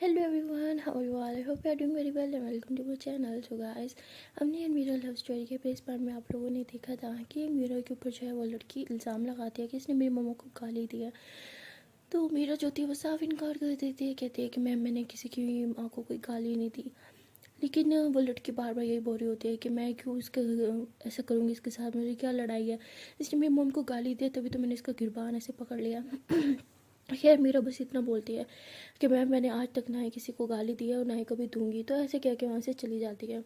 Hello everyone, how are you all? I hope you are doing very well and welcome to my channel. So guys, हमने and Meera love story के base पर में आप लोगों ने देखा था कि मीरा के ऊपर जो है वो लड़की इल्ज़ाम लगाती है कि इसने मेरी मम्मा को गाली दी है। तो मीरा जो थी वो साफ इनकार कर देती है, कहती है कि मैंने किसी की माँ को कोई गाली नहीं दी। लेकिन वो लड़की बार बार यही बोल रही होती है कि मैं क्यों इसके ऐसा करूँगी, इसके साथ मेरी क्या लड़ाई है, इसने मेरी मम्मी को गाली दी तभी तो मैंने इसका गिरबान ऐसे पकड़ लिया। खैर मीरा बस इतना बोलती है कि मैंने आज तक ना ही किसी को गाली दी है और ना ही कभी दूंगी। तो ऐसे कह के वहाँ से चली जाती है।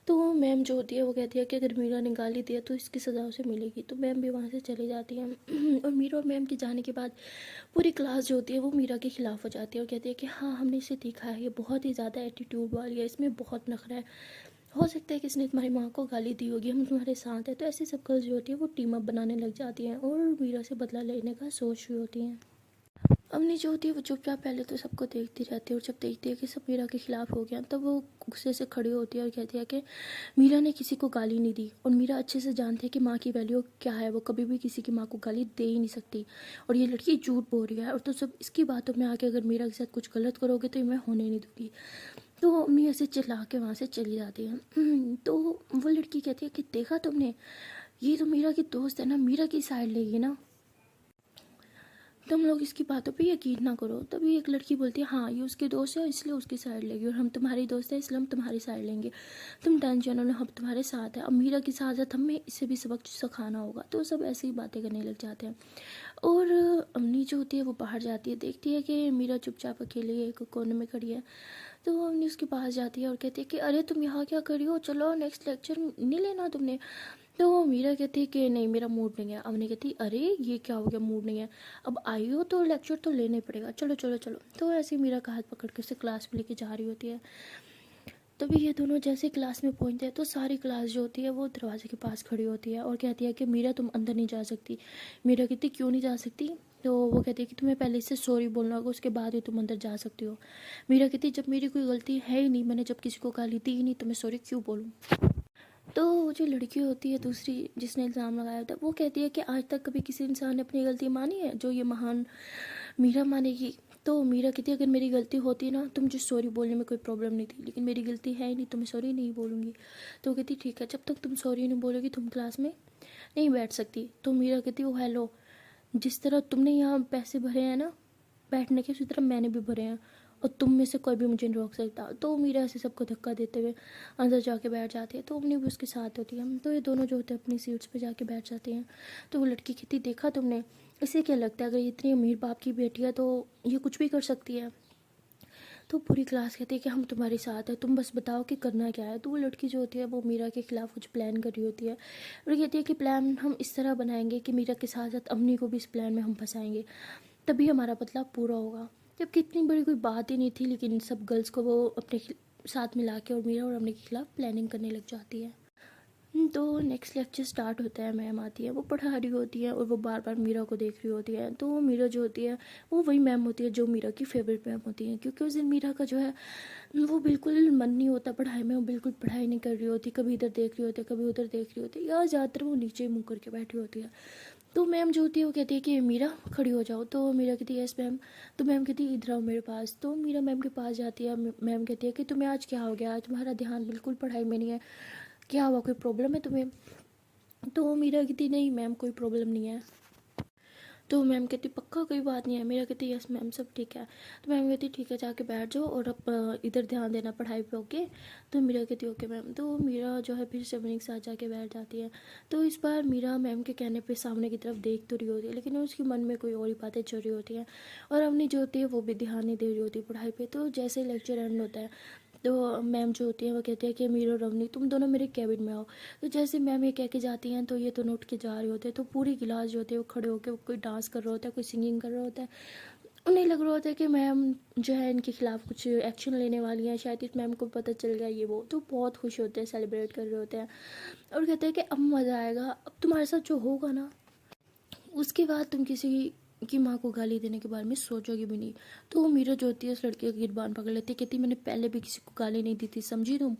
तो मैम जो होती है वो कहती है कि अगर मीरा ने गाली दिया तो इसकी सज़ा उसे मिलेगी। तो मैम भी वहाँ से चली जाती है। और मीरा और मैम के जाने के बाद पूरी क्लास जो होती है वो मीरा के ख़िलाफ़ हो जाती है और कहती है कि हाँ, हमने इसे देखा है, ये बहुत ही ज़्यादा एटीट्यूड वाली है, इसमें बहुत नखरा है, हो सकता है कि इसने तुम्हारी माँ को गाली दी होगी, हम तुम्हारे साथ हैं। तो ऐसे सब गर्ल्स जो होती है वो टीम अप बनाने लग जाती हैं और मीरा से बदला लेने का सोच रही होती हैं। अवनी जो होती है वो चुपचाप पहले तो सबको देखती रहती है और जब देखती है कि सब मीरा के खिलाफ हो गया तब वो गुस्से से खड़ी होती है और कहती है कि मीरा ने किसी को गाली नहीं दी और मीरा अच्छे से जानती है कि माँ की वैल्यू क्या है, वो कभी भी किसी की माँ को गाली दे ही नहीं सकती और ये लड़की झूठ बोल रही है। और तो सब इसकी बातों में आके अगर मीरा के साथ कुछ गलत करोगे तो ये मैं होने नहीं दूँगी। तो अम्मी ऐसे चिल्ला के वहाँ से चली जाती है। तो वो लड़की कहती है कि देखा तुमने, ये तो मीरा की दोस्त है ना, मीरा की साइड लेगी ना, तुम लोग इसकी बातों पे यकीन ना करो। तभी एक लड़की बोलती है हाँ, ये उसके दोस्त है इसलिए उसकी साइड लेगी और हम तुम्हारी दोस्त है इसलिए हम तुम्हारी साइड लेंगे, तुम टेंशन लो, हम तुम्हारे साथ हैं। अब मीरा की साथ हमें इसे भी सबक सिखाना होगा। तो सब ऐसी ही बातें करने लग जाते हैं। और अम्मी जो होती है वो बाहर जाती है, देखती है कि मीरा चुपचाप अकेली एक कोने में खड़ी है। तो अम्मी उसके पास जाती है और कहती है कि अरे तुम यहाँ क्या कर रही हो, चलो नेक्स्ट लेक्चर नहीं लेना तुमने। तो मीरा कहती है कि नहीं, मेरा मूड नहीं है। अवनी कहती अरे ये क्या हो गया, मूड नहीं है, अब आई हो तो लेक्चर तो लेना ही पड़ेगा, चलो चलो चलो। तो ऐसे ही मीरा का हाथ पकड़ के उसे क्लास में लेके जा रही होती है। तभी ये दोनों जैसे क्लास में पहुंचते हैं तो सारी क्लास जो होती है वो दरवाजे के पास खड़ी होती है और कहती है कि मीरा तुम अंदर नहीं जा सकती। मीरा कहती क्यों नहीं जा सकती। तो वो कहती है कि तुम्हें पहले से सॉरी बोलना होगा, उसके बाद ही तुम अंदर जा सकती हो। मीरा कहती जब मेरी कोई गलती है ही नहीं, मैंने जब किसी को गाली दी ही नहीं, तो मैं सॉरी क्यों बोलूँ। तो वो जो लड़की होती है दूसरी जिसने इल्ज़ाम लगाया था वो कहती है कि आज तक कभी किसी इंसान ने अपनी गलती मानी है जो ये महान मीरा मानेगी। तो मीरा कहती है अगर मेरी गलती होती ना तो मुझे सॉरी बोलने में कोई प्रॉब्लम नहीं थी, लेकिन मेरी गलती है ही नहीं तो मैं सॉरी नहीं बोलूँगी। तो वो कहती ठीक है, जब तक तुम सॉरी नहीं बोलोगी तुम क्लास में नहीं बैठ सकती। तो मीरा कहती वो हेलो, जिस तरह तुमने यहाँ पैसे भरे हैं ना बैठने के, उसी तरह मैंने भी भरे हैं और तुम में से कोई भी मुझे नहीं रोक सकता। तो मीरा ऐसे सबको धक्का देते हुए अंदर जाके बैठ जाती है। तो उन्हें भी उसके साथ होती है। तो ये दोनों जो होते हैं अपनी सीट्स पे जाके बैठ जाते हैं। तो वो लड़की कहती देखा तुमने, इसे क्या लगता है अगर ये इतनी अमीर बाप की बेटी है तो ये कुछ भी कर सकती है। तो पूरी क्लास कहती है कि हम तुम्हारे साथ हैं, तुम बस बताओ कि करना क्या है। तो वो लड़की जो होती है वो मीरा के खिलाफ कुछ प्लान कर रही होती है और कहती है कि प्लान हम इस तरह बनाएंगे कि मीरा के साथ साथ अम्मी को भी इस प्लान में हम फंसाएंगे, तभी हमारा बदला पूरा होगा। जबकि इतनी बड़ी कोई बात ही नहीं थी, लेकिन सब गर्ल्स को वो अपने साथ मिला के और मीरा और अम्मी के खिलाफ प्लानिंग करने लग जाती है। तो नेक्स्ट लेक्चर स्टार्ट होता है, मैम आती है, वो पढ़ा रही होती है और वो बार बार मीरा को देख रही होती है। तो मीरा जो होती है वो वही मैम होती है जो मीरा की फेवरेट मैम होती है, क्योंकि उस दिन मीरा का जो है वो बिल्कुल मन नहीं होता पढ़ाई में, वो बिल्कुल पढ़ाई नहीं कर रही होती, कभी इधर देख रही होती है कभी उधर देख रही होती है, या ज़्यादातर वो नीचे मुँह करके बैठी होती है। तो मैम जो होती है वो कहती है कि मीरा खड़ी हो जाओ। तो मीरा कहती है यस मैम। तो मैम कहती है इधर आओ मेरे पास। तो मीरा मैम के पास जाती है। मैम कहती है कि तुम्हें आज क्या हो गया, आज तुम्हारा ध्यान बिल्कुल पढ़ाई में नहीं है, क्या हुआ, कोई प्रॉब्लम है तुम्हें। तो मीरा कहती नहीं मैम कोई प्रॉब्लम नहीं है। तो मैम कहती पक्का कोई बात नहीं है। मेरा कहती यस मैम सब ठीक है। तो मैम कहती ठीक है जाके बैठ जाओ और अब इधर ध्यान देना पढ़ाई पे, ओके। तो मीरा कहती ओके मैम। तो मीरा जो है फिर से अपने के साथ जाके बैठ जाती है। तो इस बार मीरा मैम के कहने पे सामने की तरफ देख तो रही होती है, लेकिन उसके मन में कोई और ही बातें चल रही होती हैं और अपनी जो होती है वो भी ध्यान नहीं दे रही होती पढ़ाई पर। तो जैसे लेक्चर एंड होता है तो मैम जो होती है वो कहती है कि मीरा और रवनी तुम दोनों मेरे कैबिन में आओ। तो जैसे मैम ये कह के जाती हैं तो ये दोनों उठ के जा रहे होते हैं। तो पूरी क्लास जो होती है वो खड़े होकर कोई डांस कर रहा होता है, कोई सिंगिंग कर रहा होता है। उन्हें लग रहा होता है कि मैम जो है इनके खिलाफ कुछ एक्शन लेने वाली हैं, शायद इस मैम को पता चल गया ये वो। तो बहुत खुश होते हैं, सेलिब्रेट कर रहे होते हैं और कहते हैं कि अब मज़ा आएगा, अब तुम्हारे साथ जो होगा ना उसके बाद तुम किसी की माँ को गाली देने के बारे में सोचोगे भी नहीं। तो वो मीरा जो होती है उस लड़के का गिरबान पकड़ लेती है, कहती मैंने पहले भी किसी को गाली नहीं दी थी, समझी तुम।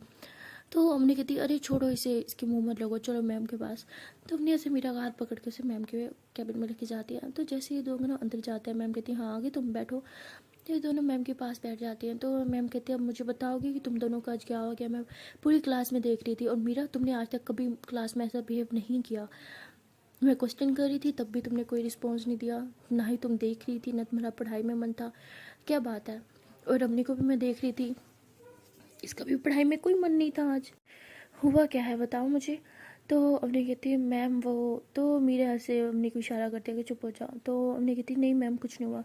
तो हमने कहती अरे छोड़ो इसे, इसके मुंह मत लगो, चलो मैम के पास। तो हमने ऐसे मीरा का हाथ पकड़ के उसे मैम के कैबिन में लेके जाती है। तो जैसे ये दोनों अंदर जाते हैं मैम कहती हाँ आगे तुम बैठो। तो ये दोनों मैम के पास बैठ जाती हैं। तो मैम कहती है अब मुझे बताओगी कि तुम दोनों का आज क्या हो गया। मैं पूरी क्लास में देख रही थी और मीरा तुमने आज तक कभी क्लास में ऐसा बिहेव नहीं किया। मैं क्वेश्चन कर रही थी तब भी तुमने कोई रिस्पॉन्स नहीं दिया, ना ही तुम देख रही थी, ना तुम्हारा पढ़ाई में मन था, क्या बात है। और रमनी को भी मैं देख रही थी, इसका भी पढ़ाई में कोई मन नहीं था आज, हुआ क्या है बताओ मुझे। तो अवनी कहती है मैम वो, तो मीरा ऐसे अवनी को इशारा करते हैं कि चुप हो जाओ। तो अवनी कहती नहीं मैम कुछ नहीं हुआ।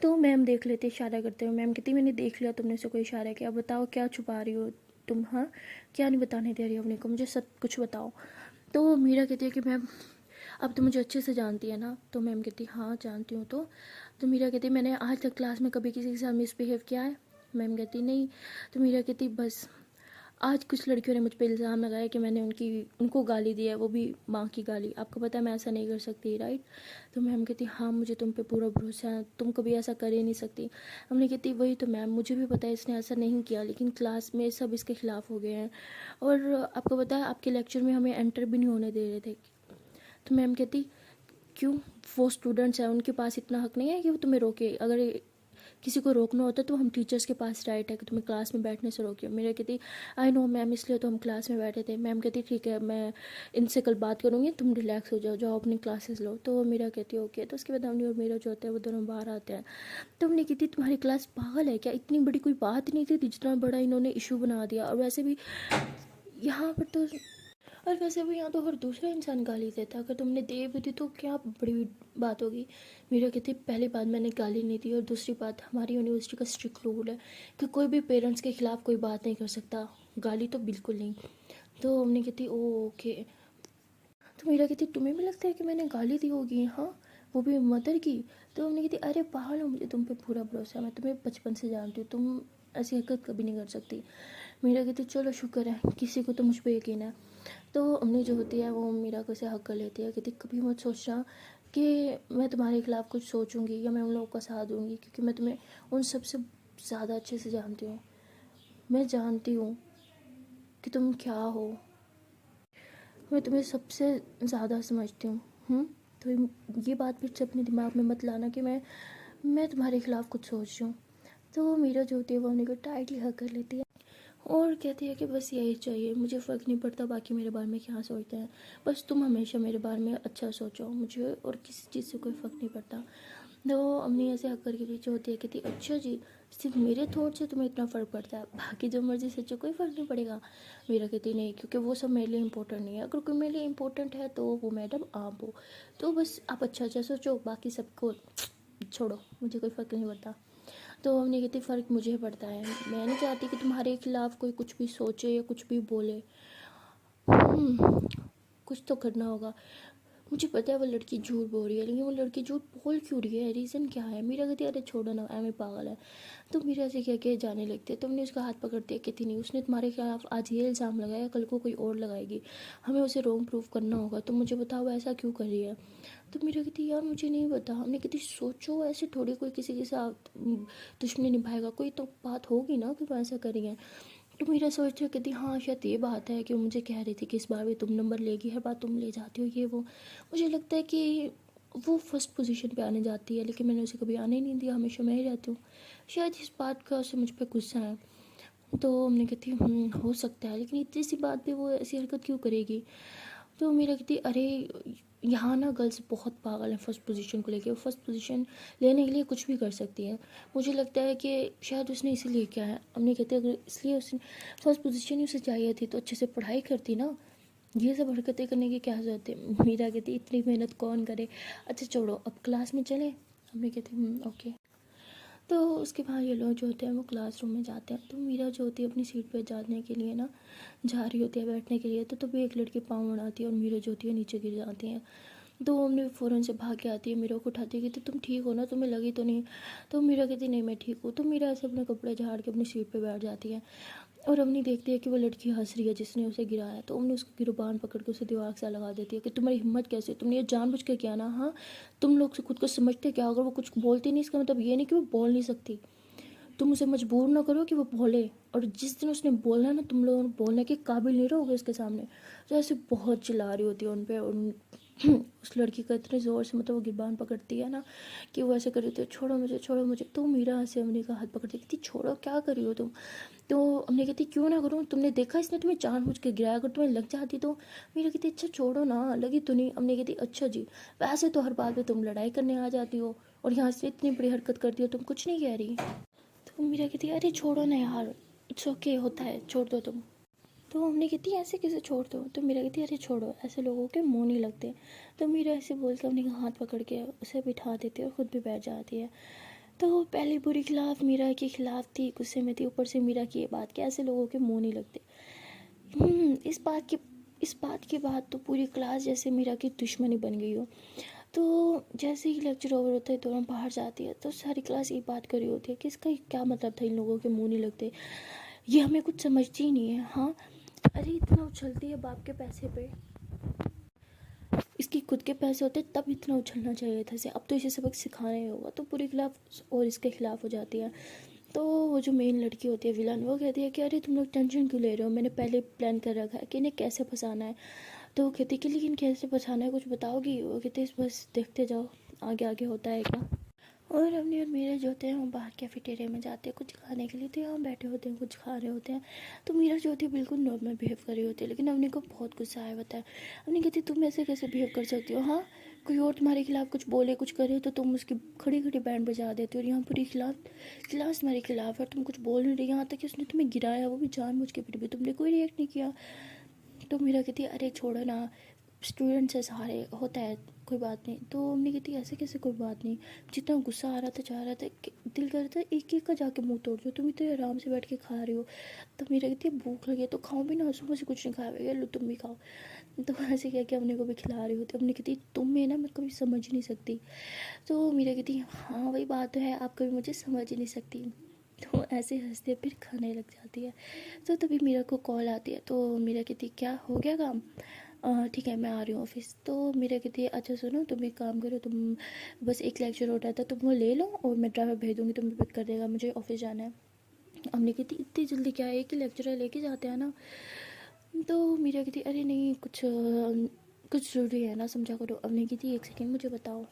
तो मैम देख लेते इशारा करते हुए, मैम कहती मैंने देख लिया तुमने से कोई इशारा किया, बताओ क्या छुपा रही हो तुम, हाँ क्या नहीं बताने दे रही हो अवनी को, मुझे सब कुछ बताओ। तो मीरा कहती है कि मैम अब तो मुझे अच्छे से जानती है ना। तो मैम कहती हाँ जानती हूँ। तो मीरा कहती मैंने आज तक क्लास में कभी किसी के साथ मिसबिहेव किया है। मैम कहती नहीं। तो मीरा कहती बस आज कुछ लड़कियों ने मुझ पर इल्ज़ाम लगाया कि मैंने उनको गाली दी है, वो भी माँ की गाली। आपको पता है मैं ऐसा नहीं कर सकती राइट। तो मैम कहती हाँ मुझे तुम पे पूरा भरोसा है, तुम कभी ऐसा कर ही नहीं सकती। हमने कहती वही तो मैम, मुझे भी पता है इसने ऐसा नहीं किया, लेकिन क्लास में सब इसके खिलाफ हो गए हैं। और आपको पता है आपके लेक्चर में हमें एंटर भी नहीं होने दे रहे थे। तो मैम कहती क्यों, वो स्टूडेंट्स हैं, उनके पास इतना हक नहीं है कि वो तुम्हें रोके। अगर किसी को रोकना होता तो हम टीचर्स के पास राइट है कि तुम्हें क्लास में बैठने से रोकिए। मेरा कहती आई नो मैम, इसलिए तो हम क्लास में बैठे थे। मैम कहती ठीक है मैं इनसे कल बात करूँगी, तुम रिलैक्स हो जाओ, जाओ अपनी क्लासेस लो। तो मेरा कहती ओके। तो उसके बाद हमने और मेरा जो होता है वो दोनों बाहर आते हैं। तो हमने कहती तुम्हारी क्लास पागल है क्या, इतनी बड़ी कोई बात नहीं थी जितना बड़ा इन्होंने इशू बना दिया। और वैसे भी यहाँ पर तो, और वैसे भी यहाँ तो हर दूसरा इंसान गाली देता है, अगर तुमने दे भी दी तो क्या बड़ी बात होगी। मेरा कहती पहली बात मैंने गाली नहीं दी, और दूसरी बात हमारी यूनिवर्सिटी का स्ट्रिक्ट रूल है कि कोई भी पेरेंट्स के खिलाफ कोई बात नहीं कर सकता, गाली तो बिल्कुल नहीं। तो हमने कहती ओ ओके। तो मेरा कहती तुम्हें भी लगता है कि मैंने गाली दी होगी, हाँ वो भी मदर की। तो हमने कहती अरे पागल हो, मुझे तुम पे पूरा भरोसा है, मैं तुम्हें बचपन से जानती हूँ, तुम ऐसी हरकत कभी नहीं कर सकती। मेरा कहती चलो शुक्र है किसी को तो मुझ पर यकीन है। तो अम्मी जो होती है वो मीरा को से हक कर लेती है, कहती कभी मत सोचना कि मैं तुम्हारे खिलाफ़ कुछ सोचूंगी या मैं उन लोगों का साथ दूंगी, क्योंकि मैं तुम्हें उन सबसे ज़्यादा अच्छे से जानती हूँ। मैं जानती हूँ कि तुम क्या हो, मैं तुम्हें सबसे ज़्यादा समझती हूँ। तो ये बात फिर से अपने दिमाग में मत लाना कि मैं तुम्हारे खिलाफ़ कुछ सोच रही हूँ। तो मीरा जो होती है वो अम्मी को टाइटली हक कर लेती है और कहती है कि बस यही चाहिए, मुझे फ़र्क नहीं पड़ता बाकी मेरे बारे में क्या सोचते हैं, बस तुम हमेशा मेरे बारे में अच्छा सोचो, मुझे और किसी चीज़ से कोई फ़र्क नहीं पड़ता। तो अम्मी ऐसे हक करके पीछे होती है, कहती अच्छा जी सिर्फ मेरे थॉट से तुम्हें इतना फ़र्क पड़ता है, बाकी जो मर्ज़ी सोचो कोई फ़र्क नहीं पड़ेगा। मेरा कहती नहीं, क्योंकि वो सब मेरे लिए इम्पोर्टेंट नहीं है, अगर कोई मेरे लिए इम्पोर्टेंट है तो वो मैडम आप हो। तो बस आप अच्छा अच्छा सोचो, बाकी सबको छोड़ो, मुझे कोई फ़र्क नहीं पड़ता। तो हमने कहती फ़र्क मुझे पड़ता है, मैं नहीं चाहती कि तुम्हारे खिलाफ़ कोई कुछ भी सोचे या कुछ भी बोले। कुछ तो करना होगा। मुझे पता है वो लड़की झूठ बोल रही है, लेकिन वो लड़की झूठ बोल क्यों रही है, रीज़न क्या है। मीरा कहती है अरे छोड़ो ना, एम पागल है। तो मीरा से क्या क्या जाने लगते, तो हमने उसका हाथ पकड़ दिया, कहती नहीं उसने तुम्हारे खिलाफ आज ये इल्ज़ाम लगाया, कल को कोई और लगाएगी, हमें उसे रोंग प्रूफ करना होगा, तो मुझे बताओ ऐसा क्यों कर रही है। तो मीरा कहती यार मुझे नहीं पता। हमने कहती सोचो, ऐसे थोड़ी कोई किसी के साथ दुश्मनी निभाएगा, कोई तो बात होगी ना कि वो ऐसा करेंगे। तो मीरा सोच रही कहती हाँ शायद ये बात है कि वो मुझे कह रही थी कि इस बार भी तुम नंबर लेगी, हर बार तुम ले जाती हो ये वो। मुझे लगता है कि वो फर्स्ट पोजीशन पे आने जाती है, लेकिन मैंने उसे कभी आने नहीं दिया, हमेशा मैं ही रहती हूँ, शायद इस बात का उसे मुझ पर गुस्सा है। तो हमने कहती हो सकता है, लेकिन इतनी सी बात पे वो ऐसी हरकत क्यों करेगी। तो मेरा कहती अरे यहाँ ना गर्ल्स बहुत पागल हैं फर्स्ट पोजीशन को लेके, वो फर्स्ट पोजीशन लेने के लिए कुछ भी कर सकती है। मुझे लगता है कि शायद उसने इसीलिए किया है। हमने कहते अगर इसलिए उसने फर्स्ट पोजीशन ही उसे चाहिए थी तो अच्छे से पढ़ाई करती ना, ये सब हरकतें करने की क्या ज़रूरत है। मीरा कहती इतनी मेहनत कौन करे, अच्छा छोड़ो अब क्लास में चले। हमने कहती ओके। तो उसके बाद ये लोग जो होते हैं वो क्लासरूम में जाते हैं। तो मीरा जो होती है अपनी सीट पे जाने के लिए ना जा रही होती है बैठने के लिए, तो तभी एक लड़की पाँव अड़ाती है और मीरा जो होती है नीचे गिर जाती है। तो हमने फ़ौरन से भाग के आती है, मीरा को उठाती है, कहती तुम ठीक हो ना, तुम्हें लगी तो नहीं। तो मीरा कहती नहीं मैं ठीक हूँ। तो मीरा ऐसे अपने कपड़े झाड़ के अपनी सीट पे बैठ जाती है और अम्मी देखती है कि वो लड़की हंस रही है जिसने उसे गिराया। तो अम्मी उसकी गिरबान पकड़ के उसे दीवार से लगा देती है कि तुम्हारी हिम्मत कैसे, तुमने ये जानबूझ के किया ना, हाँ तुम लोग से खुद को समझते क्या, अगर वो कुछ बोलती नहीं इसका मतलब ये नहीं कि वो बोल नहीं सकती, तुम उसे मजबूर ना करो कि वो बोले, और जिस दिन उसने बोलना ना तुम लोग बोलने के काबिल नहीं रहोगे उसके सामने। तो ऐसे बहुत चिल्ला रही होती है उन पर, उस लड़की का इतने ज़ोर से मतलब वो गिरबान पकड़ती है ना कि वो ऐसे कर रही थी, छोड़ो मुझे छोड़ो मुझे। तो मीरा से अमनी का हाथ पकड़ती कहती छोड़ो, क्या कर रही हो तुम। तो अमनी कहती क्यों ना करूँ, तुमने देखा इसने तुम्हें जानबूझ के गिराया, अगर तुम्हें लग जाती तो। मीरा कहती अच्छा छोड़ो ना, लगी तो नहीं। अमनी कहती अच्छा जी, वैसे तो हर बात पे तुम लड़ाई करने आ जाती हो और यहाँ से इतनी बड़ी हरकत करती हो, तुम कुछ नहीं कह रही। तो मीरा कहती अरे छोड़ो ना यार, इट्स ओके, होता है, छोड़ दो तुम। तो हमने कहती ऐसे कैसे छोड़ दो। तो मीरा कहती अरे छोड़ो, ऐसे लोगों के मुंह नहीं लगते। तो मीरा ऐसे बोल के अपने हाथ पकड़ के उसे बिठा देती है और ख़ुद भी बैठ जाती है। तो पहले बुरी खिलाफ मीरा के खिलाफ थी, गुस्से में थी, ऊपर से मीरा की ये बात कि ऐसे लोगों के मुंह नहीं लगते। इस बात के बाद तो पूरी क्लास जैसे मीरा की दुश्मनी बन गई हो। तो जैसे ही लेक्चर ओवर होता है दोनों बाहर जाती है तो सारी क्लास ये बात कर रही होती है कि इसका क्या मतलब था, इन लोगों के मुंह नहीं लगते, ये हमें कुछ समझती ही नहीं है। हाँ, अरे इतना उछलती है बाप के पैसे पे, इसकी खुद के पैसे होते तब इतना उछलना चाहिए था इसे, अब तो इसे सबक सिखाना ही होगा। तो पूरे खिलाफ और इसके खिलाफ हो जाती है। तो वो जो मेन लड़की होती है विलन, वो कहती है कि अरे तुम लोग टेंशन क्यों ले रहे हो, मैंने पहले प्लान कर रखा है कि इन्हें कैसे फंसाना है। तो वो कहती कि लेकिन कैसे फंसाना है, कुछ बताओगी। वो कहती बस देखते जाओ आगे आगे होता है क्या। और अपने और मेरे जो होते हैं वो बाहर कैफेटेरिया में जाते हैं कुछ खाने के लिए, तो यहाँ बैठे होते हैं कुछ खा रहे होते हैं। तो मीरा जो होती है बिल्कुल नॉर्मल बिहेव कर रही होती है, लेकिन अवनी को बहुत गुस्सा आया होता है। अवनी कहती तुम ऐसे कैसे बिहेव कर सकती हो, हाँ कोई और तुम्हारे खिलाफ कुछ बोले कुछ करे तो तुम उसकी खड़ी खड़ी बैंड बजा देती हो, और यहाँ पूरी क्लास तुम्हारे खिलाफ है, तुम कुछ बोल नहीं रही। यहाँ तक कि उसने तुम्हें गिराया, वो भी जानबूझ के, फिर भी तुमने कोई रिएक्ट नहीं किया। तो मीरा कहती है अरे छोड़ो ना, स्टूडेंट्स है सारे, होता है, कोई बात नहीं। तो मम्मी कहती ऐसे कैसे कोई बात नहीं, जितना गुस्सा आ रहा था चाह रहा था कि दिल कर रहा था एक एक का जाके मुंह तोड़ दो, तुम इतने आराम से बैठ के खा रही हो। तो मेरा कहती है भूख लगी है तो खाओ भी ना, सुबह से कुछ नहीं खाया भैया, लो तुम भी खाओ। तो ऐसे क्या कि अपने को भी खिला रही होती। अपनी कहती तुम्हें ना मैं कभी समझ नहीं सकती। तो मेरा कहती हाँ वही बात तो है, आप कभी मुझे समझ ही नहीं सकती। तो ऐसे हंसते फिर खाने लग जाती है। तो तभी मीरा को कॉल आती है, तो मीरा कहती क्या हो गया काम, ठीक है मैं आ रही हूँ ऑफिस। तो मीरा कहती है अच्छा सुनो तुम एक काम करो, तुम बस एक लेक्चर हो रहा था तुम वो ले लो और मैं ड्राइवर भेज दूँगी, तुम्हें पिक कर देगा, मुझे ऑफिस जाना है। हमने कहती इतनी जल्दी क्या है, एक ही लेक्चर लेके जाते हैं ना। तो मीरा कहती अरे नहीं कुछ ज़रूरी है ना, समझा करो। हमने कहती एक सेकेंड मुझे बताओ।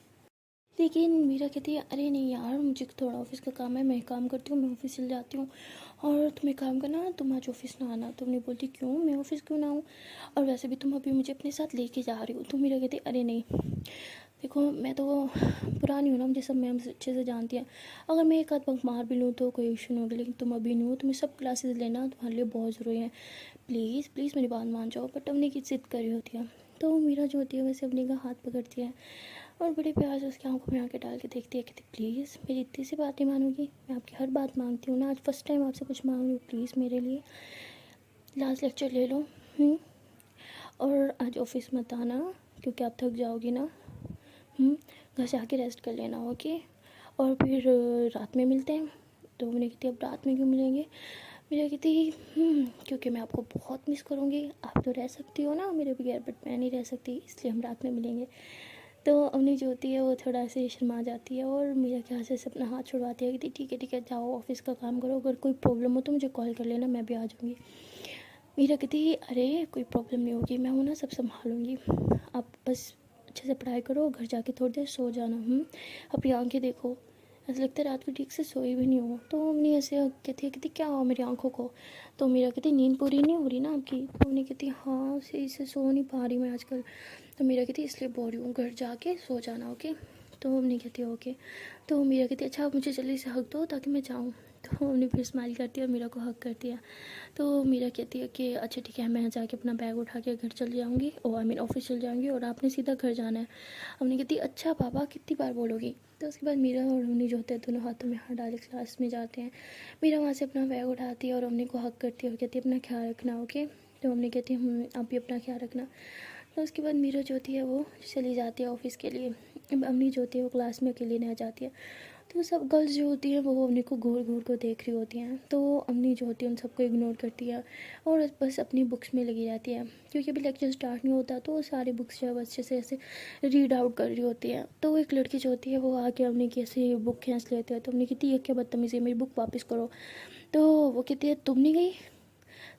लेकिन मीरा कहती है अरे नहीं यार मुझे थोड़ा ऑफिस का काम है, मैं काम करती हूँ, मैं ऑफिस चल जाती हूँ, और तुम्हें काम करना तुम आज ऑफिस ना आना। तुम नहीं बोलती क्यों, मैं ऑफिस क्यों ना आऊँ, और वैसे भी तुम अभी मुझे अपने साथ लेके जा रही हो। तो मीरा कहती अरे नहीं देखो मैं तो पुरानी हूँ ना, मुझे सब मैम अच्छे से जानती है, अगर मैं एक आध बंक मार भी लूँ तो कोई इशू नहीं होगा, लेकिन तुम अभी नहीं हो, तुम्हें सब क्लासेस लेना तुम्हारे लिए बहुत ज़रूरी है, प्लीज़ प्लीज़ मेरी बात मान जाओ। बट अपनी की जिद करी होती है। तो मीरा जो होती है वैसे अपनी का हाथ पकड़ती है और बड़े प्यार से उसकी आंखों में आके डाल के देखती है, कहती प्लीज़ मेरी इतनी सी बात नहीं मानोगी, मैं आपकी हर बात मानती हूँ ना, आज फर्स्ट टाइम आपसे कुछ मांग रही हूँ, प्लीज़ मेरे लिए लास्ट लेक्चर ले लो। और आज ऑफिस मत आना क्योंकि आप थक जाओगी ना, घर से आके रेस्ट कर लेना, ओके। और फिर रात में मिलते हैं। तो मैंने कहती अब रात में क्यों मिलेंगे, मेरा कहती क्योंकि मैं आपको बहुत मिस करूँगी, आप तो रह सकती हो ना मेरे बगैर, बट मैं नहीं रह सकती, इसलिए हम रात में मिलेंगे। तो अवनी जो होती है वो थोड़ा से शर्मा जाती है और मीरा के हाथ से अपना हाथ छुड़वाती है, कहती ठीक है जाओ ऑफिस का काम करो, अगर कोई प्रॉब्लम हो तो मुझे कॉल कर लेना, मैं भी आ जाऊँगी। मीरा कहती अरे कोई प्रॉब्लम नहीं होगी, मैं हूँ ना, सब संभालूँगी, आप बस अच्छे से पढ़ाई करो, घर जाके थोड़ी देर सो जाना। अपनी आंखें देखो, ऐसा लगता है रात को ठीक से सोई भी नहीं हो। तो मम्मी ऐसे कहती क्या हो मेरी आंखों को। तो मेरा कहती नींद पूरी नहीं हो रही ना आपकी। तो मम्मी कहती हाँ सही से सो नहीं पा रही मैं आजकल। तो मेरा कहती इसलिए बोल रही हूँ, घर जाके सो जाना, ओके। तो मम्मी कहती ओके। तो मेरा कहती अच्छा आप मुझे जल्दी से हक दो ताकि मैं जाऊँ। तो मम्मी फिर स्माइल करती है और मेरा को हक करती है। तो मीरा कहती है कि अच्छा ठीक है मैं जाके अपना बैग उठा के घर चल जाऊँगी, और आई मीन ऑफिस चल जाऊँगी, और आपने सीधा घर जाना है। हमने कहती अच्छा पापा कितनी बार बोलोगी। तो उसके बाद मीरा और अवनी जो होते हैं दोनों हाथों में हाथ डाले क्लास में जाते हैं। मीरा वहाँ से अपना बैग उठाती है और अवनी को हक करती है और कहती है अपना ख्याल रखना, ओके। तो अवनी कहती है आप भी अपना ख्याल रखना। तो उसके बाद मीरा जो होती है वो चली जाती है ऑफिस के लिए। अवनी जो होती है वो क्लास में अकेली रह जाती है। तो सब गर्ल्स जो होती हैं वो अवनी को घूर घूर को देख रही होती हैं। तो अवनी जो होती है उन सबको इग्नोर करती है और बस अपनी बुक्स में लगी रहती है, क्योंकि अभी लेक्चर स्टार्ट नहीं होता। तो सारी बुक्स जो है अच्छे से ऐसे रीड आउट कर रही होती है। तो एक लड़की जो होती है वो आके अवनी की ऐसे बुक खींच लेती है। तो अवनी कहती है क्या बदतमीज़ी है, मेरी बुक वापस करो। तो वो कहती है तुम नहीं गई,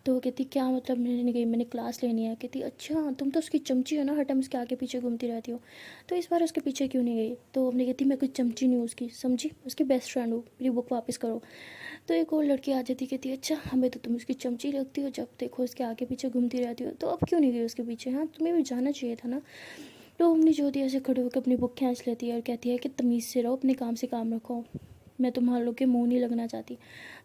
तो वो कहती क्या मतलब मैंने नहीं गई, मैंने क्लास लेनी है। कहती अच्छा तुम तो उसकी चमची हो ना, हर टाइम उसके आगे पीछे घूमती रहती हो, तो इस बार उसके पीछे क्यों नहीं गई। तो अपनी कहती मैं कोई चमची नहीं हूँ उसकी, समझी, उसकी बेस्ट फ्रेंड हूँ, मेरी बुक वापस करो। तो एक और लड़की आ जाती, कहती अच्छा हमें तो तुम उसकी चमची लगती हो, जब देखो उसके आगे पीछे घूमती रहती हो, तो अब क्यों नहीं गई उसके पीछे, हाँ तुम्हें भी जाना चाहिए था ना। तो हमने जो होती है ऐसे खड़े होकर अपनी बुक खींच लेती है और कहती है कि तमीज़ से रहो, अपने काम से काम रखो, मैं तुम्हारे लोग के मुंह नहीं लगना चाहती।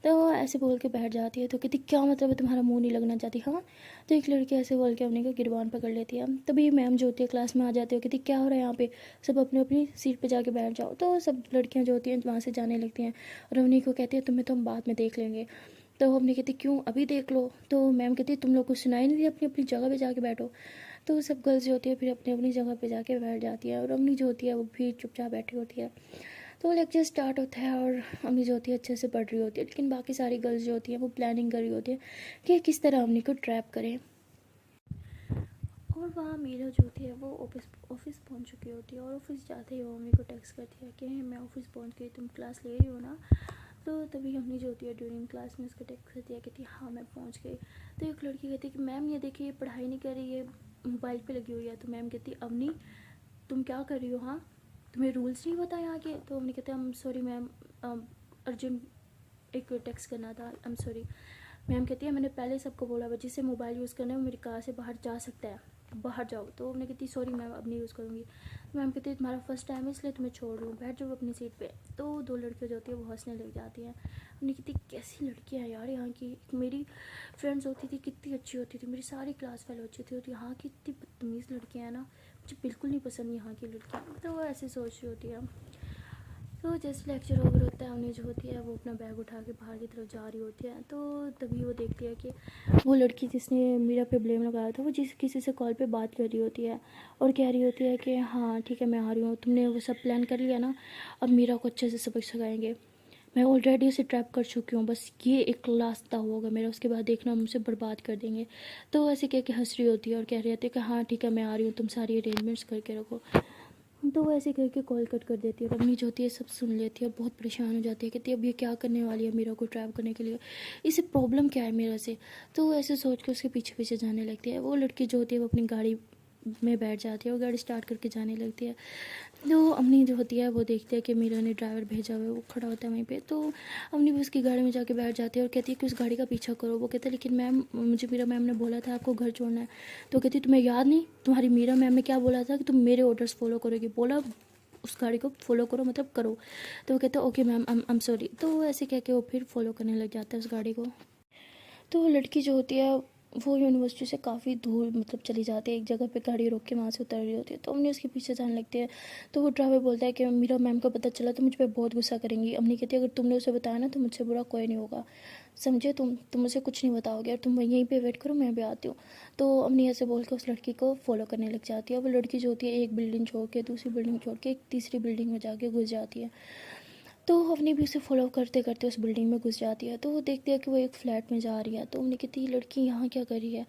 तो वो ऐसे बोल के बैठ जाती है। तो कहती क्या मतलब है तुम्हारा मुंह नहीं लगना चाहती, हाँ। तो एक लड़की ऐसे बोल के अपने का गिरबान पकड़ लेती है। तभी मैम जो होती है क्लास में आ जाती है, कहती क्या हो रहा है यहाँ पे, सब अपनी अपनी सीट पे जाके बैठ जाओ। तो सब लड़कियाँ जो होती हैं वहाँ से जाने लगती हैं और उन्हीं को कहती है तुम्हें तो हम बाद में देख लेंगे। तो हमने कहती क्यों, अभी देख लो। तो मैम कहती तुम लोग को सुनाई नहीं, अपनी अपनी जगह पे जाके बैठो। तो सब गर्ल्स जो होती है फिर अपनी अपनी जगह पे जाके बैठ जाती है और अम्मी जो होती है वो भी चुपचाप बैठी होती है। तो लेक्चर स्टार्ट होता है और अम्मी जो होती है अच्छे से पढ़ रही होती है, लेकिन बाकी सारी गर्ल्स जो होती हैं वो प्लानिंग कर रही होती है कि किस तरह अम्मी को ट्रैप करें। और वहाँ मीरा जो होती है वो ऑफिस पहुँच चुकी होती है और ऑफिस जाते ही वो अम्मी को टेक्स्ट करती है कि मैं ऑफिस पहुँच गई, तुम क्लास ले रही हो ना। तो तभी अम्मी जो होती है ड्यूरिंग क्लास में उसको टेक्स्ट करती है, कहती है हाँ मैं पहुँच गई। तो एक लड़की कहती है कि मैम ये देखिए ये पढ़ाई नहीं कर रही है, मोबाइल पे लगी हुई है। तो मैम कहती है अवनी तुम क्या कर रही हो, हाँ तुम्हें रूल्स नहीं पता यहाँ के। तो अवनी कहते हैं सॉरी मैम, अर्जेंट एक टेक्स्ट करना था, आई एम सॉरी। मैम कहती है मैंने पहले सबको बोला जिससे मोबाइल यूज़ करना है वो मेरी कार से बाहर जा सकता है, बाहर जाओ। तो उन्होंने कहती सॉरी मैम अब नहीं यूज़ करूँगी। मैम कहती है तुम्हारा फर्स्ट टाइम है इसलिए तुम्हें छोड़ रही हूँ, बैठ जाओ अपनी सीट पे। तो दो लड़कियाँ जो होती है वो हंसने लग जाती हैं। उन्होंने कहती कैसी लड़कियाँ हैं यार यहाँ की, मेरी फ्रेंड्स होती थी कितनी अच्छी होती थी, मेरी सारी क्लास फेलो अच्छी थी, और यहाँ की इतनी बदतमीज़ लड़कियाँ हैं ना, मुझे बिल्कुल नहीं पसंद यहाँ की लड़कियाँ। तो वो ऐसे सोच रही होती है। तो जैसे लेक्चर ओवर होता है उन्हें जो होती है वो अपना बैग उठा के बाहर की तरफ जा रही होती है। तो तभी वो देखती है कि वो लड़की जिसने मीरा पे ब्लेम लगाया था वो किसी से कॉल पे बात कर रही होती है और कह रही होती है कि हाँ ठीक है मैं आ रही हूँ, तुमने वो सब प्लान कर लिया ना, अब मीरा को अच्छे से सबक सिखाएंगे, मैं ऑलरेडी उसे ट्रैप कर चुकी हूँ, बस ये एक रास्ता होगा मेरा, उसके बाद देखना मुझे बर्बाद कर देंगे। तो ऐसे कह के हंस रही होती है और कह रही होती है कि हाँ ठीक है मैं आ रही हूँ, तुम सारी अरेंजमेंट्स करके रखो। तो वो ऐसे करके कॉल कट कर देती है और अम्मी जो होती है सब सुन लेती है और बहुत परेशान हो जाती है, कहती है अब ये क्या करने वाली है मीरा को ट्रैप करने के लिए, इसे प्रॉब्लम क्या है मेरा से। तो वो ऐसे सोच के उसके पीछे पीछे जाने लगती है। वो लड़की जो होती है वो अपनी गाड़ी में बैठ जाती है और गाड़ी स्टार्ट करके जाने लगती है। तो अम्मी जो होती है वो देखती है कि मीरा ने ड्राइवर भेजा हुआ है, वो खड़ा होता है वहीं पे। तो अम्मी भी उसकी गाड़ी में जाके बैठ जाती है और कहती है कि उस गाड़ी का पीछा करो। वो कहता है लेकिन मैम मुझे मीरा मैम ने बोला था आपको घर छोड़ना है। तो कहती तुम्हें याद नहीं तुम्हारी मीरा मैम ने क्या बोला था कि तुम मेरे ऑर्डर्स फॉलो करोगी, बोला उस गाड़ी को फॉलो करो मतलब करो। तो वो कहता है okay ma'am I am sorry. तो ऐसे कह के वो फिर फॉलो करने लग जाता है उस गाड़ी को। तो वो लड़की जो होती है वो यूनिवर्सिटी से काफ़ी दूर मतलब चली जाती है, एक जगह पे गाड़ी रोक के वहाँ से उतर रही होती है। तो अम्मी उसके पीछे जाने लगती है। तो वो ड्राइवर बोलता है कि मीरा मैम को पता चला तो मुझ पर बहुत गुस्सा करेंगी। अम्मी कहती है अगर तुमने उसे बताया ना तो मुझसे बुरा कोई नहीं होगा, समझे, तुम मुझे कुछ नहीं बताओगे और तुम यहीं पे वेट करो मैं भी आती हूँ। तो अम्मी ऐसे बोल के उस लड़की को फॉलो करने लग जाती है। वो लड़की जो होती है एक बिल्डिंग छोड़ के दूसरी बिल्डिंग छोड़ के एक तीसरी बिल्डिंग में जाके घुस जाती है। तो अवनी भी उसे फॉलो करते करते उस बिल्डिंग में घुस जाती है। तो वो देखती है कि वो एक फ्लैट में जा रही है। तो उन्हें कहती है लड़की यहाँ क्या कर रही है।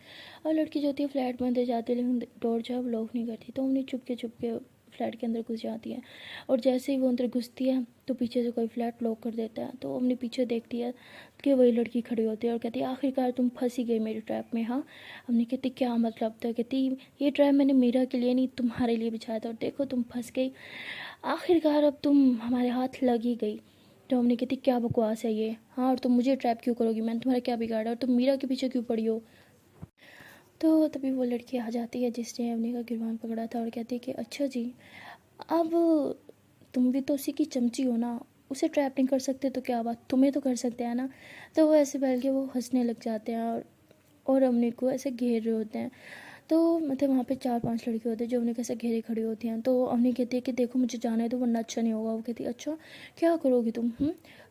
और लड़की जो होती है फ्लैट में अंदर जाती है लेकिन डोर जो है वो लॉक नहीं करती। तो उन्हें चुप के फ्लैट के अंदर घुस जाती है और जैसे ही वो अंदर घुसती है तो पीछे से कोई फ्लैट लॉक कर देता है। तो हमने पीछे देखती है कि वही लड़की खड़ी होती है और कहती है आखिरकार तुम फंसी गई मेरी ट्रैप में, हाँ। हमने कहती क्या मतलब, तो कहती ये ट्रैप मैंने मीरा के लिए नहीं तुम्हारे लिए बिछाया था और देखो तुम फंस गई, आखिरकार अब तुम हमारे हाथ लग ही गई। तो हमने कहती क्या बकवास है ये, हाँ और तुम मुझे ट्रैप क्यों करोगी, मैंने तुम्हारा क्या बिगाड़ा और तुम मीरा के पीछे क्यों पड़ी हो। तो तभी वो लड़की आ जाती है जिसने अवनी का गिरबान पकड़ा था और कहती है कि अच्छा जी अब तुम भी तो उसी की चमची हो ना, उसे ट्रैप नहीं कर सकते तो क्या बात, तुम्हें तो कर सकते हैं ना। तो वो ऐसे बैठ के वो हंसने लग जाते हैं और अवनी को ऐसे घेर रहे होते हैं। तो मतलब वहाँ पे 4-5 लड़के होते हैं जो अवनी कैसे घेरे खड़ी होती हैं। तो अवनी कहती है कि देखो मुझे जाना है तो वरना अच्छा नहीं होगा। वो कहती है अच्छा क्या करोगी तुम,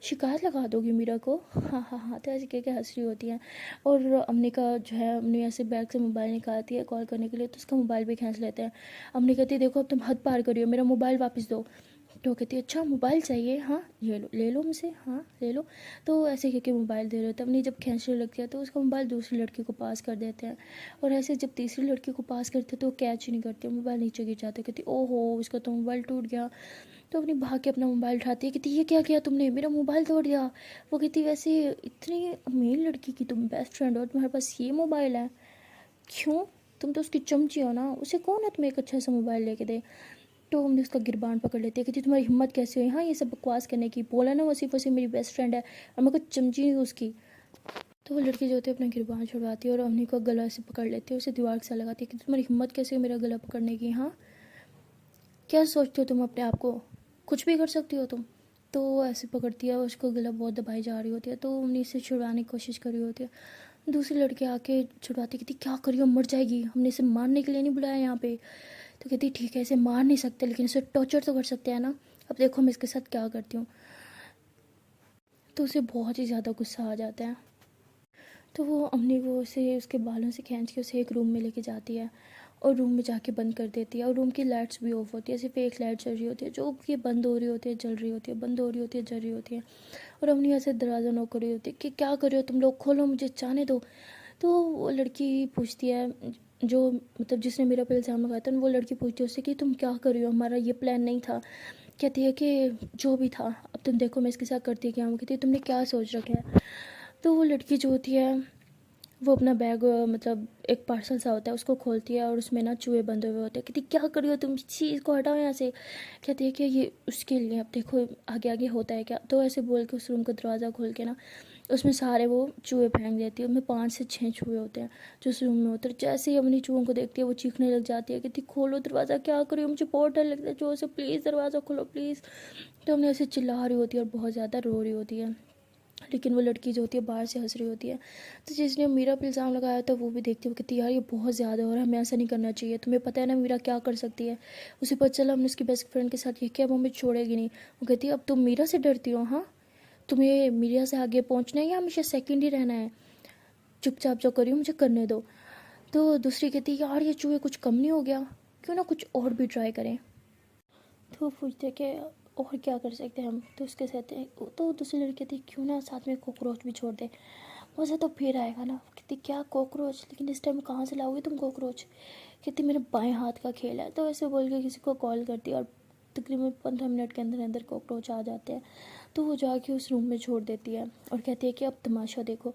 शिकायत लगा दोगी मीरा को, हाँ हाँ हाँ। तो ऐसे कह के हंस रही होती हैं। और अवनी का जो है अवनी ऐसे बैग से मोबाइल निकालती है कॉल करने के लिए, तो उसका मोबाइल भी खींच लेते हैं। अवनी कहती है देखो अब तुम हद पार करियो, मेरा मोबाइल वापस दो। तो कहती है अच्छा मोबाइल चाहिए, हाँ ये लो, ले लो मुझसे, हाँ ले लो। तो ऐसे करके मोबाइल दे रहे होते हैं। अपनी जब खींचने लगती है तो उसका मोबाइल दूसरी लड़की को पास कर देते हैं। और ऐसे जब तीसरी लड़की को पास करते हैं तो वो कैच ही नहीं करते, मोबाइल नीचे गिर जाता है। कहती ओहो इसका तो मोबाइल टूट गया। तो अपनी भाग के अपना मोबाइल उठाती है, कहती ये क्या किया तुमने, मेरा मोबाइल तोड़ दिया। वो कहती वैसे इतनी अमीर लड़की की तुम बेस्ट फ्रेंड हो और तुम्हारे पास ये मोबाइल है, क्यों, तुम तो उसकी चमची हो ना, उसे कौन है तुम्हें एक अच्छा सा मोबाइल लेके दे। तो हमने उसका गिरबान पकड़ लेते हैं कि तुम्हारी हिम्मत कैसे हुई हाँ ये सब बकवास करने की, बोला ना वसी मेरी बेस्ट फ्रेंड है और मैं कुछ चमची हूँ उसकी। तो वो लड़की जो होती है अपना गिरबान छुड़वाती है और अम्मी को गला से पकड़ लेती है, उसे दीवार के साथ लगाती है कि तुम्हारी हिम्मत कैसे हुई मेरा गला पकड़ने की, हाँ क्या सोचते हो तुम अपने आप को, कुछ भी कर सकती हो तुम। तो ऐसे पकड़ती है, उसको गला बहुत दबाई जा रही होती है। तो अम्मी इसे छुड़वाने की कोशिश कर रही होती है। दूसरी लड़की आके छुड़वाती, कहती क्या करी हो, मर जाएगी, हमने इसे मारने के लिए नहीं बुलाया यहाँ पे। तो कहती ठीक है इसे मार नहीं सकते लेकिन इसे टॉर्चर तो कर सकते हैं ना, अब देखो मैं इसके साथ क्या करती हूँ। तो उसे बहुत ही ज़्यादा गुस्सा आ जाता है। तो वो अम्मी वो उसे उसके बालों से खींच के उसे एक रूम में लेके जाती है और रूम में जाके बंद कर देती है। और रूम की लाइट्स भी ऑफ होती है, सिर्फ एक लाइट जल रही होती है जो कि बंद हो रही होती है, जल रही होती है, बंद हो रही होती है, जल रही होती है। और अम्मी ऐसे दरवाज़ा नॉक कर रही होती है कि क्या कर रहे हो तुम लोग, खोलो मुझे जाने दो। तो वो लड़की पूछती है, जो मतलब जिसने मेरा पे इल्ज़ाम लगाया था, वो लड़की पूछती है उससे कि तुम क्या कर रही हो, हमारा ये प्लान नहीं था। कहती है कि जो भी था अब तुम देखो मैं इसके साथ करती क्या हूँ। कहती है तुमने क्या सोच रखा है। तो वो लड़की जो होती है वो अपना बैग मतलब एक पार्सल सा होता है उसको खोलती है और उसमें ना चूहे बंधे हुए होते हैं। कहती क्या कर रही हो तुम, इस चीज़ को हटाओ यहाँ से। कहती है कि ये उसके लिए, अब देखो आगे आगे होता है क्या। तो ऐसे बोल के उस रूम का दरवाज़ा खोल के ना उसमें सारे वो चूहे फेंक देती है। उसमें 5 से 6 चूहे होते हैं जो उस रूम में होते हैं। जैसे ही अपनी चूहों को देखती है वो चीखने लग जाती है, कहती खोलो दरवाज़ा, क्या करी हो, मुझे बहुत डर लगता है चूहों से, प्लीज़ दरवाज़ा खोलो प्लीज़। तो हमने ऐसे चिल्ला रही होती है और बहुत ज़्यादा रो रही होती है। लेकिन वो लड़की जो होती है बाहर से हंस रही होती है। तो जिसने मीरा पर इल्ज़ाम लगाया था वो भी देखती है, कहती यार ये बहुत ज़्यादा हो रहा है, हमें ऐसा नहीं करना चाहिए, तुम्हें पता है ना मीरा क्या कर सकती है। उसे पता चला हमने उसकी बेस्ट फ्रेंड के साथ ये किया, वो हमें छोड़ेगी नहीं। वो कहती है अब तुम मीरा से डरती हो, हाँ तुम्हें मीरा से आगे पहुंचना है या हमेशा सेकंड ही रहना है, चुपचाप जो करी हो मुझे करने दो। तो दूसरी कहती है यार ये चूहे कुछ कम नहीं हो गया, क्यों ना कुछ और भी ट्राई करें। तो वो पूछते कि और क्या कर सकते हैं हम। तो उसके कहते हैं, तो दूसरी लड़की कहती क्यों ना साथ में कॉकरोच भी छोड़ दे, मज़ा तो फिर आएगा ना। कहती क्या कॉकरोच, लेकिन इस टाइम कहाँ से लाओगे तुम कॉकरोच। कहती मेरे बाएं हाथ का खेल है। तो ऐसे बोल के किसी को कॉल करती है और तकरीबन 15 मिनट के अंदर अंदर कॉकरोच आ जाते हैं। तो वो जाके उस रूम में छोड़ देती है और कहती है कि अब तमाशा देखो।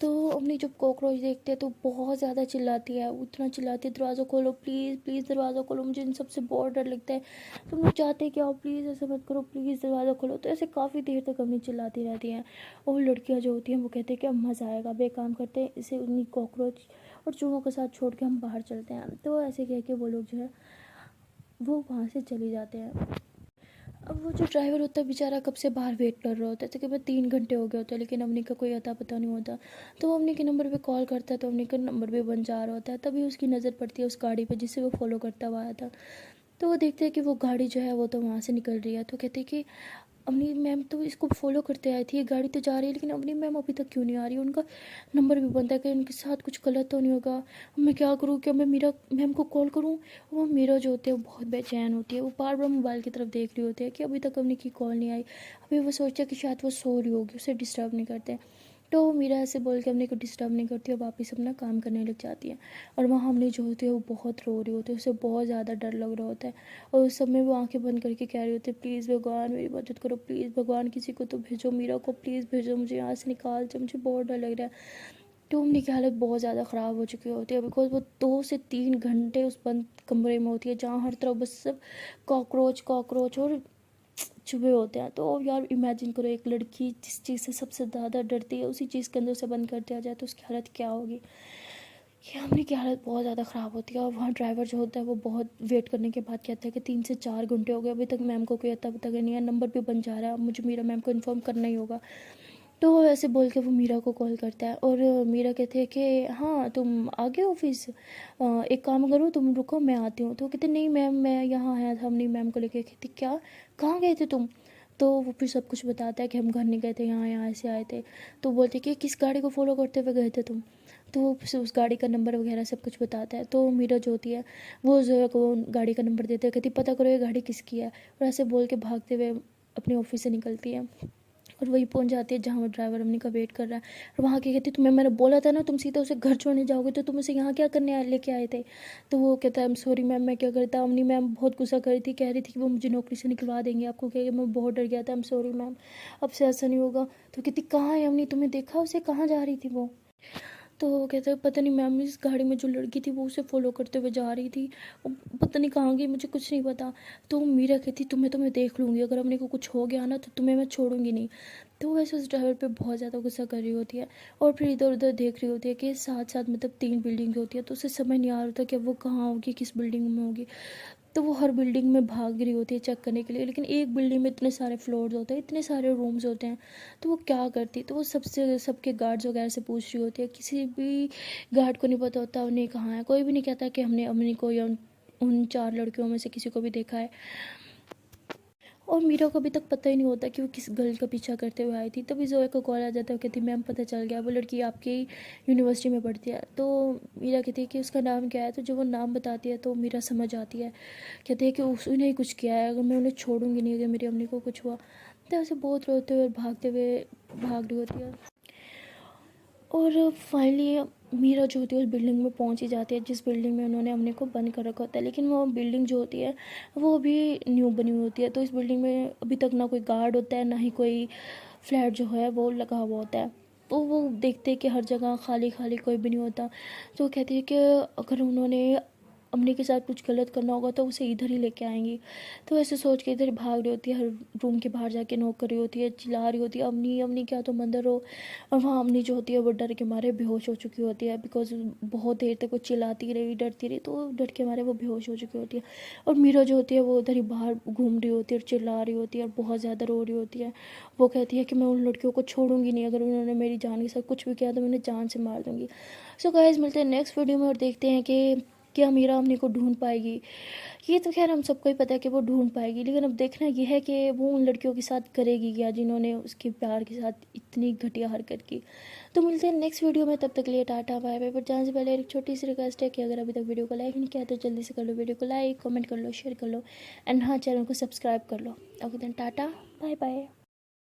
तो अपनी जब कॉकरोच देखते हैं तो बहुत ज़्यादा चिल्लाती है, उतना चिल्लाती है दरवाज़ा खोलो प्लीज़ प्लीज़ दरवाज़ा खोलो, मुझे इन सबसे बहुत डर लगता है, तुम लोग चाहते हैं कि आओ प्लीज़ ऐसे मत करो, प्लीज़ दरवाज़ा खोलो। तो ऐसे काफ़ी देर तक अपनी चिल्लाती रहती हैं। और लड़कियां जो होती हैं वो कहते हैं कि अब मज़ा आएगा, बेकाम करते हैं इसे, उन्हीं कॉकरोच और चूहों के साथ छोड़ के हम बाहर चलते हैं। तो ऐसे कह के वो लोग जो है वो वहाँ से चले जाते हैं। अब वो जो ड्राइवर होता है बेचारा कब से बाहर वेट कर रहा होता है, तकरीबन 3 घंटे हो गए होते हैं, लेकिन अम्मी का कोई अता पता नहीं होता। तो वो अम्मी के नंबर पे कॉल करता है तो अम्मी का नंबर भी बंद जा रहा होता है। तभी उसकी नज़र पड़ती है उस गाड़ी पे जिसे वो फॉलो करता हुआ आया था। तो वो देखते हैं कि वो गाड़ी जो है वो तो वहाँ से निकल रही है। तो कहते हैं कि अपनी मैम तो इसको फॉलो करते आई थी, ये गाड़ी तो जा रही है लेकिन अपनी मैम अभी तक क्यों नहीं आ रही, उनका नंबर भी बंद है, कि उनके साथ कुछ गलत तो नहीं होगा। मैं क्या करूँ, क्या मैं मीरा मैम को कॉल करूँ। वो मीरा जो होती है वो बहुत बेचैन होती है, वो बार बार मोबाइल की तरफ देख रही होती है कि अभी तक अपनी की कॉल नहीं आई। अभी वो सोचता है कि शायद वो सो रही होगी, उसे डिस्टर्ब नहीं करते। तो मीरा ऐसे बोल के हमने को डिस्टर्ब नहीं करती और वापस अपना काम करने लग जाती है। और वहाँ हमने जो होती है वो बहुत रो रही होती है, उसे बहुत ज़्यादा डर लग रहा होता है। और उस समय वो आंखें बंद करके कह रही होती है प्लीज़ भगवान मेरी मदद करो, प्लीज़ भगवान किसी को तो भेजो, मीरा को प्लीज़ भेजो, मुझे यहाँ से निकाल दो, मुझे बहुत डर लग रहा है। तो उम्मी की हालत बहुत ज़्यादा ख़राब हो चुकी होती है बिकॉज वो 2 से 3 घंटे उस बंद कमरे में होती है जहाँ हर तरफ बस सब कॉकरोच कॉकरोच और चूहे होते हैं। तो यार इमेजिन करो एक लड़की जिस चीज़ से सबसे ज़्यादा डरती है उसी चीज़ के अंदर उसे बंद कर दिया जाए तो उसकी हालत क्या होगी। ये अम्मी की हालत बहुत ज़्यादा ख़राब होती है। और वहाँ ड्राइवर जो होता है वो बहुत वेट करने के बाद कहता है कि 3 से 4 घंटे हो गए अभी तक मैम को कोई अता पता नहीं है, नंबर भी बन जा रहा है, अब मुझे मीरा मैम को इन्फॉर्म करना ही होगा। तो वो ऐसे बोल के वो मीरा को कॉल करता है और मीरा कहती है कि हाँ तुम आ गए ऑफिस, एक काम करो तुम रुको मैं आती हूँ। तो वो कहते नहीं मैम मैं यहाँ आया था अपनी मैम को लेके। कहती क्या, कहाँ गए थे तुम। तो वो फिर सब कुछ बताता है कि हम घर नहीं गए थे, यहाँ यहाँ ऐसे आए थे। तो बोलते कि किस गाड़ी को फॉलो करते हुए गए थे तुम। तो उस गाड़ी का नंबर वगैरह सब कुछ बताता है। तो मीरा जो होती है वो ज़ोया को गाड़ी का नंबर देते हैं, कहती पता करो ये गाड़ी किसकी है, और ऐसे बोल के भागते हुए अपने ऑफिस से निकलती है और वहीं पहुंच जाती है जहाँ वो ड्राइवर अम्मी का वेट कर रहा है। और वहाँ की कहती तुम्हें मैंने बोला था ना तुम सीधा उसे घर छोड़ने जाओगे, तो तुम उसे यहाँ क्या करने लेके आए थे। तो वो कहता है सॉरी मैम, मैं क्या करता। अम्मी मैम बहुत गुस्सा कर रही थी, कह रही थी कि वो मुझे नौकरी से निकलवा देंगे आपको, कह मैं बहुत डर गया था, I'm सॉरी मैम, अब से ऐसा नहीं होगा। तो कहती कहाँ है अम्मी, तुम्हें देखा उसे, कहाँ जा रही थी वो। तो वो कहता है पता नहीं मैम, इस गाड़ी में जो लड़की थी वो उसे फॉलो करते हुए जा रही थी, पता नहीं कहाँ गई, मुझे कुछ नहीं पता। तो मीरा कहती तो मैं देख लूँगी, अगर अपने को कुछ हो गया ना तो तुम्हें मैं छोड़ूंगी नहीं। तो वैसे उस ड्राइवर पे बहुत ज़्यादा गुस्सा कर रही होती है और फिर इधर उधर देख रही होती है कि साथ साथ मतलब 3 बिल्डिंग होती है, तो उसे समझ नहीं आ रहा था कि वो कहाँ होगी, किस बिल्डिंग में होगी। तो वो हर बिल्डिंग में भाग रही होती है चेक करने के लिए, लेकिन एक बिल्डिंग में इतने सारे फ्लोर्स होते हैं, इतने सारे रूम्स होते हैं, तो वो क्या करती। तो वो सबके गार्ड्स वगैरह से पूछ रही होती है, किसी भी गार्ड को नहीं पता होता उन्हें कहाँ है, कोई भी नहीं कहता कि हमने अमनी को या उन 4 लड़कियों में से किसी को भी देखा है। और मीरा को अभी तक पता ही नहीं होता कि वो किस गर्ल का पीछा करते हुए आई थी। तभी जोया को कॉल आ जाता है, कहती मैम पता चल गया, वो लड़की आपकी यूनिवर्सिटी में पढ़ती है। तो मीरा कहती है कि उसका नाम क्या है। तो जब वो नाम बताती है तो मीरा समझ आती है, कहती है कि उसने ही कुछ किया है, अगर मैं उन्हें छोड़ूंगी नहीं अगर मेरी अम्मी को कुछ हुआ। तो ऐसे बहुत रोते हुए भागते हुए भाग रही होती है। और फाइनली मीरा जो होती है उस बिल्डिंग में पहुंच ही जाती है जिस बिल्डिंग में उन्होंने हमने को बंद कर रखा होता है, लेकिन वो बिल्डिंग जो होती है वो अभी न्यू बनी हुई होती है। तो इस बिल्डिंग में अभी तक ना कोई गार्ड होता है, ना ही कोई फ्लैट जो है वो लगा हुआ होता है। तो वो देखते हैं कि हर जगह खाली खाली, कोई भी नहीं होता। तो वो कहती है कि अगर उन्होंने अम्मी के साथ कुछ गलत करना होगा तो उसे इधर ही लेके आएंगी। तो ऐसे सोच के इधर भाग रही होती है, हर रूम के बाहर जाके नॉक कर रही होती है, चिल्ला रही होती है अम्मी अम्मी क्या तुम अंदर हो। और वहाँ अम्मी जो होती है वो डर के मारे बेहोश हो चुकी होती है, बिकॉज बहुत देर तक वो चिल्लाती रही, डरती रही, तो डर के मारे वो बेहोश हो चुकी होती है। और मीरा जो होती है वो उधर ही बाहर घूम रही होती है और चिल्ला रही होती है और बहुत ज़्यादा रो रही होती है। वो कहती है कि मैं उन लड़कियों को छोड़ूंगी नहीं, अगर उन्होंने मेरी जान के साथ कुछ भी किया तो मैं उन्हें जान से मार दूंगी। सो गाइस मिलते हैं नेक्स्ट वीडियो में और देखते हैं कि क्या मीरा अम्मी को ढूंढ पाएगी। ये तो खैर हम सबको ही पता है कि वो ढूंढ पाएगी, लेकिन अब देखना यह है कि वो उन लड़कियों के साथ करेगी क्या जिन्होंने उसके प्यार के साथ इतनी घटिया हरकत की। तो मिलते हैं नेक्स्ट वीडियो में, तब तक के लिए टाटा बाय बाय। पर जाने से पहले एक छोटी सी रिक्वेस्ट है कि अगर अभी तक वीडियो को लाइक नहीं किया तो जल्दी से कर लो, वीडियो को लाइक कमेंट कर लो, शेयर कर लो, एंड हाँ चैनल को सब्सक्राइब कर लो। Okay then tata bye bye.